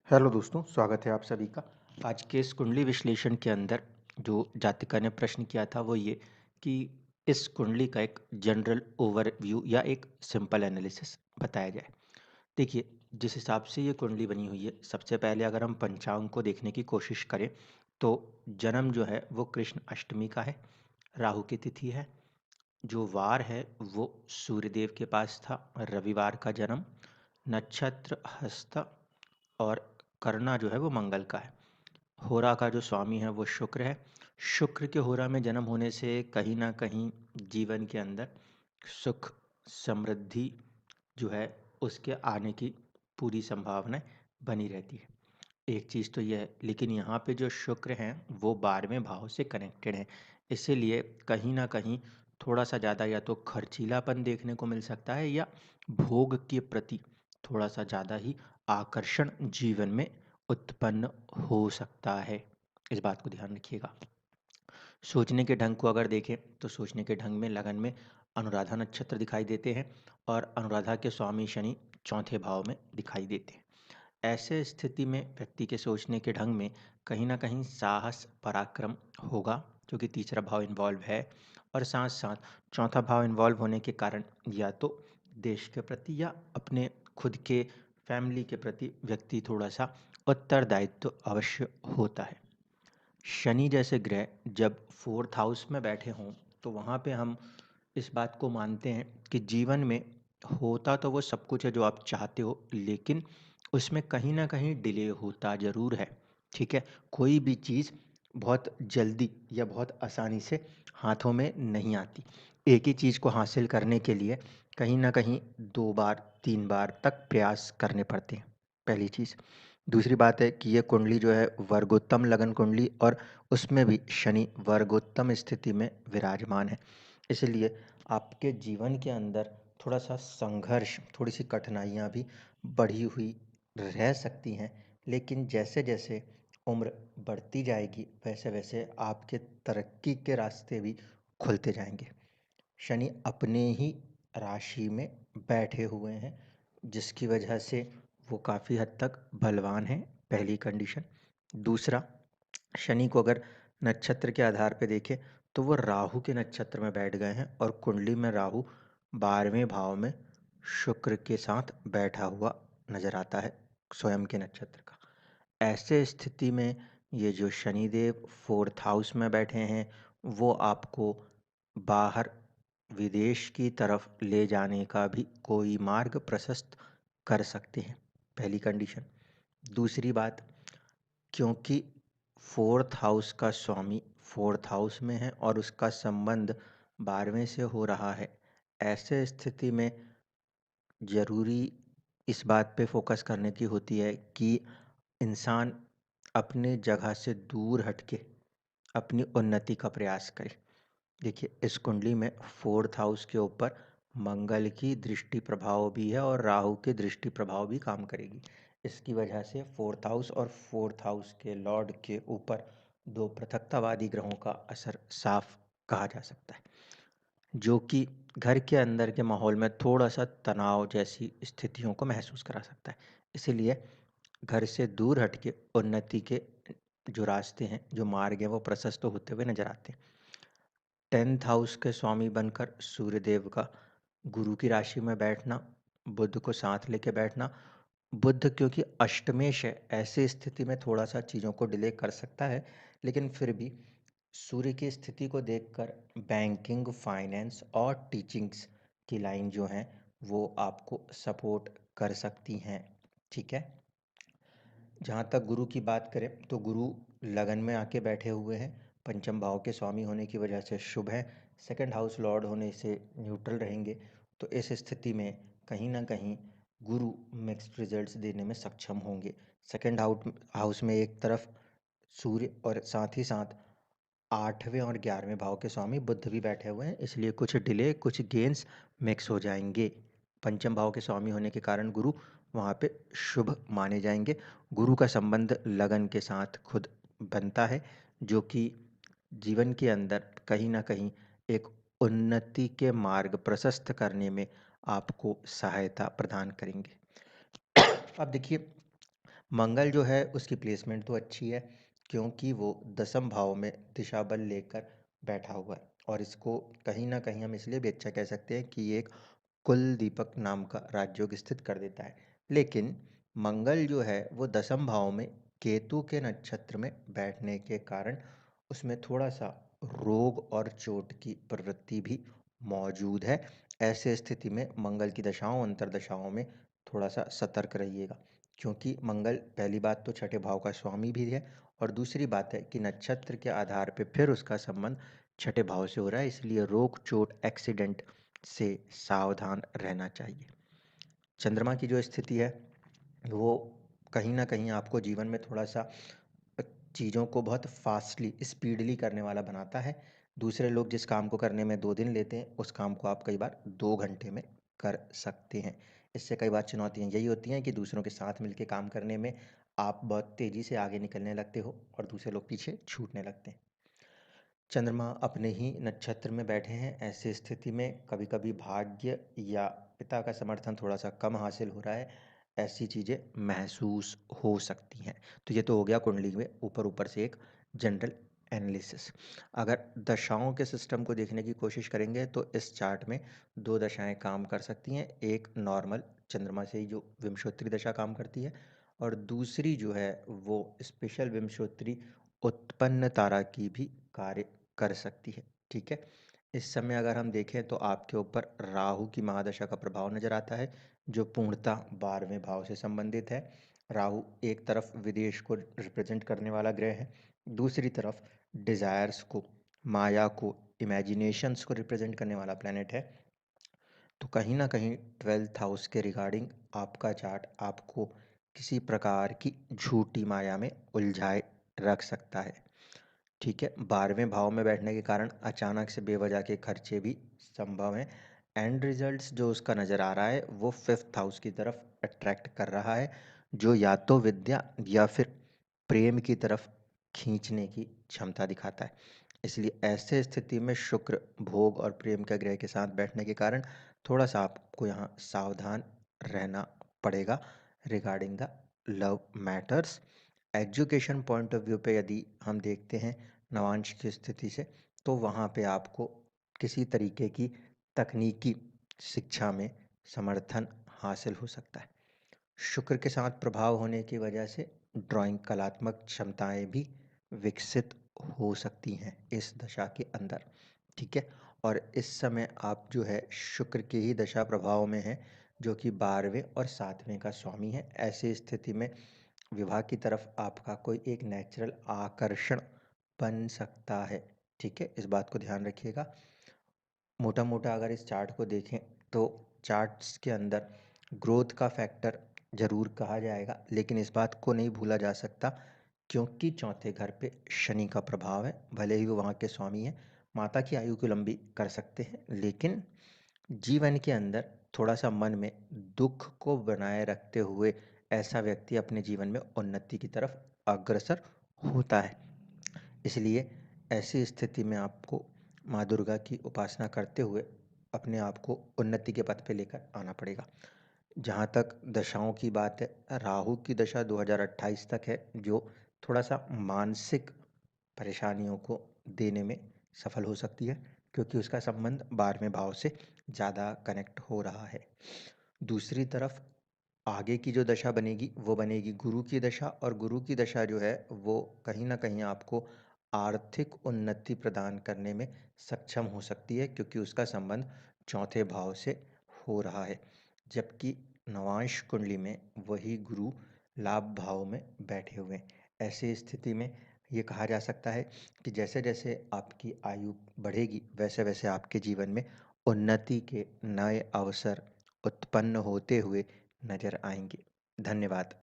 Hello दोस्तों, स्वागत है आप सभी का। आज के इस कुंडली विश्लेषण के अंदर जो जातिका ने प्रश्न किया था वो ये कि इस कुंडली का एक जनरल ओवरव्यू या एक सिंपल एनालिसिस बताया जाए। देखिए, जिस हिसाब से ये कुंडली बनी हुई है, सबसे पहले अगर हम पंचांग को देखने की कोशिश करें तो जन्म जो है वो कृष्ण अष्टमी का है, राहु की तिथि है, जो वार है वो सूर्यदेव के पास था, रविवार का जन्म, नक्षत्र हस्त और करना जो है वो मंगल का है। होरा का जो स्वामी है वो शुक्र है। शुक्र के होरा में जन्म होने से कहीं ना कहीं जीवन के अंदर सुख समृद्धि जो है उसके आने की पूरी संभावना बनी रहती है। एक चीज़ तो यह है, लेकिन यहाँ पे जो शुक्र हैं वो 12वें भाव से कनेक्टेड हैं, इसीलिए कहीं ना कहीं थोड़ा सा ज़्यादा या तो खर्चीलापन देखने को मिल सकता है या भोग के प्रति थोड़ा सा ज़्यादा ही आकर्षण जीवन में उत्पन्न हो सकता है। इस बात को ध्यान रखिएगा। सोचने के ढंग को अगर देखें तो सोचने के ढंग में लगन में अनुराधा नक्षत्र दिखाई देते हैं और अनुराधा के स्वामी शनि चौथे भाव में दिखाई देते हैं। ऐसे स्थिति में व्यक्ति के सोचने के ढंग में कहीं ना कहीं साहस पराक्रम होगा, जो कि तीसरा भाव इन्वॉल्व है। और साथ साथ चौथा भाव इन्वॉल्व होने के कारण या तो देश के प्रति या अपने खुद के फैमिली के प्रति व्यक्ति थोड़ा सा उत्तरदायित्व अवश्य होता है। शनि जैसे ग्रह जब फोर्थ हाउस में बैठे हों तो वहाँ पे हम इस बात को मानते हैं कि जीवन में होता तो वो सब कुछ है जो आप चाहते हो, लेकिन उसमें कहीं ना कहीं डिले होता ज़रूर है। ठीक है, कोई भी चीज़ बहुत जल्दी या बहुत आसानी से हाथों में नहीं आती। एक ही चीज़ को हासिल करने के लिए कहीं ना कहीं 2 बार 3 बार तक प्रयास करने पड़ते हैं, पहली चीज़। दूसरी बात है कि ये कुंडली जो है वर्गोत्तम लगन कुंडली और उसमें भी शनि वर्गोत्तम स्थिति में विराजमान है, इसलिए आपके जीवन के अंदर थोड़ा सा संघर्ष, थोड़ी सी कठिनाइयाँ भी बढ़ी हुई रह सकती हैं। लेकिन जैसे जैसे उम्र बढ़ती जाएगी वैसे वैसे आपके तरक्की के रास्ते भी खुलते जाएंगे। शनि अपने ही राशि में बैठे हुए हैं, जिसकी वजह से वो काफ़ी हद तक बलवान हैं, पहली कंडीशन। दूसरा, शनि को अगर नक्षत्र के आधार पे देखें तो वो राहु के नक्षत्र में बैठ गए हैं और कुंडली में राहु 12वें भाव में शुक्र के साथ बैठा हुआ नजर आता है, स्वयं के नक्षत्र का। ऐसे स्थिति में ये जो शनिदेव फोर्थ हाउस में बैठे हैं वो आपको बाहर विदेश की तरफ ले जाने का भी कोई मार्ग प्रशस्त कर सकते हैं, पहली कंडीशन। दूसरी बात, क्योंकि फोर्थ हाउस का स्वामी फोर्थ हाउस में है और उसका संबंध 12वें से हो रहा है, ऐसे स्थिति में ज़रूरी इस बात पे फोकस करने की होती है कि इंसान अपने जगह से दूर हटके अपनी उन्नति का प्रयास करे। देखिए, इस कुंडली में फोर्थ हाउस के ऊपर मंगल की दृष्टि प्रभाव भी है और राहु की दृष्टि प्रभाव भी काम करेगी। इसकी वजह से फोर्थ हाउस और फोर्थ हाउस के लॉर्ड के ऊपर दो पृथकतावादी ग्रहों का असर साफ कहा जा सकता है, जो कि घर के अंदर के माहौल में थोड़ा सा तनाव जैसी स्थितियों को महसूस करा सकता है। इसीलिए घर से दूर हटके उन्नति के जो रास्ते हैं, जो मार्ग हैं, वो प्रशस्त होते हुए नजर आते हैं। 10th हाउस के स्वामी बनकर सूर्यदेव का गुरु की राशि में बैठना, बुध को साथ लेके बैठना। बुध क्योंकि अष्टमेश है, ऐसी स्थिति में थोड़ा सा चीज़ों को डिले कर सकता है, लेकिन फिर भी सूर्य की स्थिति को देखकर बैंकिंग, फाइनेंस और टीचिंग्स की लाइन जो हैं वो आपको सपोर्ट कर सकती हैं। ठीक है, जहाँ तक गुरु की बात करें तो गुरु लगन में आके बैठे हुए हैं, पंचम भाव के स्वामी होने की वजह से शुभ है, सेकंड हाउस लॉर्ड होने से न्यूट्रल रहेंगे। तो इस स्थिति में कहीं ना कहीं गुरु मिक्स्ड रिजल्ट्स देने में सक्षम होंगे। सेकंड हाउस में एक तरफ सूर्य और साथ ही साथ 8वें और 11वें भाव के स्वामी बुध भी बैठे हुए हैं, इसलिए कुछ डिले कुछ गेंस मिक्स हो जाएंगे। पंचम भाव के स्वामी होने के कारण गुरु वहाँ पे शुभ माने जाएंगे। गुरु का संबंध लगन के साथ खुद बनता है, जो कि जीवन के अंदर कहीं ना कहीं एक उन्नति के मार्ग प्रशस्त करने में आपको सहायता प्रदान करेंगे। अब देखिए, मंगल जो है उसकी प्लेसमेंट तो अच्छी है, क्योंकि वो दसम भाव में दिशा बल लेकर बैठा हुआ है, और इसको कहीं ना कहीं हम इसलिए भी अच्छा कह सकते हैं कि ये एक कुल दीपक नाम का राजयोग स्थित कर देता है। लेकिन मंगल जो है वो दसम भाव में केतु के नक्षत्र में बैठने के कारण उसमें थोड़ा सा रोग और चोट की प्रवृत्ति भी मौजूद है। ऐसे स्थिति में मंगल की दशाओं अंतरदशाओं में थोड़ा सा सतर्क रहिएगा, क्योंकि मंगल पहली बात तो छठे भाव का स्वामी भी है, और दूसरी बात है कि नक्षत्र के आधार पे फिर उसका संबंध छठे भाव से हो रहा है, इसलिए रोग चोट एक्सीडेंट से सावधान रहना चाहिए। चंद्रमा की जो स्थिति है वो कहीं ना कहीं आपको जीवन में थोड़ा सा चीज़ों को बहुत फास्टली स्पीडली करने वाला बनाता है। दूसरे लोग जिस काम को करने में 2 दिन लेते हैं उस काम को आप कई बार 2 घंटे में कर सकते हैं। इससे कई बार चुनौतियाँ यही होती हैं कि दूसरों के साथ मिलकर काम करने में आप बहुत तेज़ी से आगे निकलने लगते हो और दूसरे लोग पीछे छूटने लगते हैं। चंद्रमा अपने ही नक्षत्र में बैठे हैं, ऐसी स्थिति में कभी कभी भाग्य या पिता का समर्थन थोड़ा सा कम हासिल हो रहा है, ऐसी चीज़ें महसूस हो सकती हैं। तो ये तो हो गया कुंडली में ऊपर ऊपर से एक जनरल एनालिसिस। अगर दशाओं के सिस्टम को देखने की कोशिश करेंगे तो इस चार्ट में 2 दशाएं काम कर सकती हैं। एक नॉर्मल चंद्रमा से ही जो विंशोत्तरी दशा काम करती है, और दूसरी जो है वो स्पेशल विंशोत्तरी उत्पन्न तारा की भी कार्य कर सकती है। ठीक है, इस समय अगर हम देखें तो आपके ऊपर राहु की महादशा का प्रभाव नजर आता है, जो पूर्णतः 12वें भाव से संबंधित है। राहु एक तरफ विदेश को रिप्रेजेंट करने वाला ग्रह है, दूसरी तरफ डिजायर्स को, माया को, इमेजिनेशंस को रिप्रेजेंट करने वाला प्लेनेट है। तो कहीं ना कहीं 12th हाउस के रिगार्डिंग आपका चार्ट आपको किसी प्रकार की झूठी माया में उलझाए रख सकता है। ठीक है, 12वें भाव में बैठने के कारण अचानक से बेवजह के खर्चे भी संभव हैं। एंड रिजल्ट्स जो उसका नज़र आ रहा है वो 5th हाउस की तरफ अट्रैक्ट कर रहा है, जो या तो विद्या या फिर प्रेम की तरफ खींचने की क्षमता दिखाता है। इसलिए ऐसे स्थिति में शुक्र भोग और प्रेम के ग्रह के साथ बैठने के कारण थोड़ा सा आपको यहाँ सावधान रहना पड़ेगा regarding the love matters. Education point of view पे यदि हम देखते हैं नवांश की स्थिति से, तो वहाँ पे आपको किसी तरीके की तकनीकी शिक्षा में समर्थन हासिल हो सकता है। शुक्र के साथ प्रभाव होने की वजह से ड्राइंग कलात्मक क्षमताएं भी विकसित हो सकती हैं इस दशा के अंदर। ठीक है, और इस समय आप जो है शुक्र के ही दशा प्रभाव में हैं, जो कि 12वें और 7वें का स्वामी है। ऐसी स्थिति में विवाह की तरफ आपका कोई एक नेचुरल आकर्षण बन सकता है। ठीक है, इस बात को ध्यान रखिएगा। मोटा मोटा अगर इस चार्ट को देखें तो चार्ट्स के अंदर ग्रोथ का फैक्टर जरूर कहा जाएगा, लेकिन इस बात को नहीं भूला जा सकता, क्योंकि चौथे घर पे शनि का प्रभाव है। भले ही वो वहाँ के स्वामी हैं, माता की आयु को लंबी कर सकते हैं, लेकिन जीवन के अंदर थोड़ा सा मन में दुख को बनाए रखते हुए ऐसा व्यक्ति अपने जीवन में उन्नति की तरफ अग्रसर होता है। इसलिए ऐसी स्थिति में आपको माँ दुर्गा की उपासना करते हुए अपने आप को उन्नति के पथ पे लेकर आना पड़ेगा। जहाँ तक दशाओं की बात है, राहु की दशा 2028 तक है, जो थोड़ा सा मानसिक परेशानियों को देने में सफल हो सकती है, क्योंकि उसका संबंध 12वें भाव से ज़्यादा कनेक्ट हो रहा है। दूसरी तरफ आगे की जो दशा बनेगी वो बनेगी गुरु की दशा, और गुरु की दशा जो है वो कहीं ना कहीं आपको आर्थिक उन्नति प्रदान करने में सक्षम हो सकती है, क्योंकि उसका संबंध चौथे भाव से हो रहा है। जबकि नवांश कुंडली में वही गुरु लाभ भाव में बैठे हुए हैं। ऐसी स्थिति में ये कहा जा सकता है कि जैसे जैसे आपकी आयु बढ़ेगी वैसे वैसे आपके जीवन में उन्नति के नए अवसर उत्पन्न होते हुए नजर आएंगे। धन्यवाद।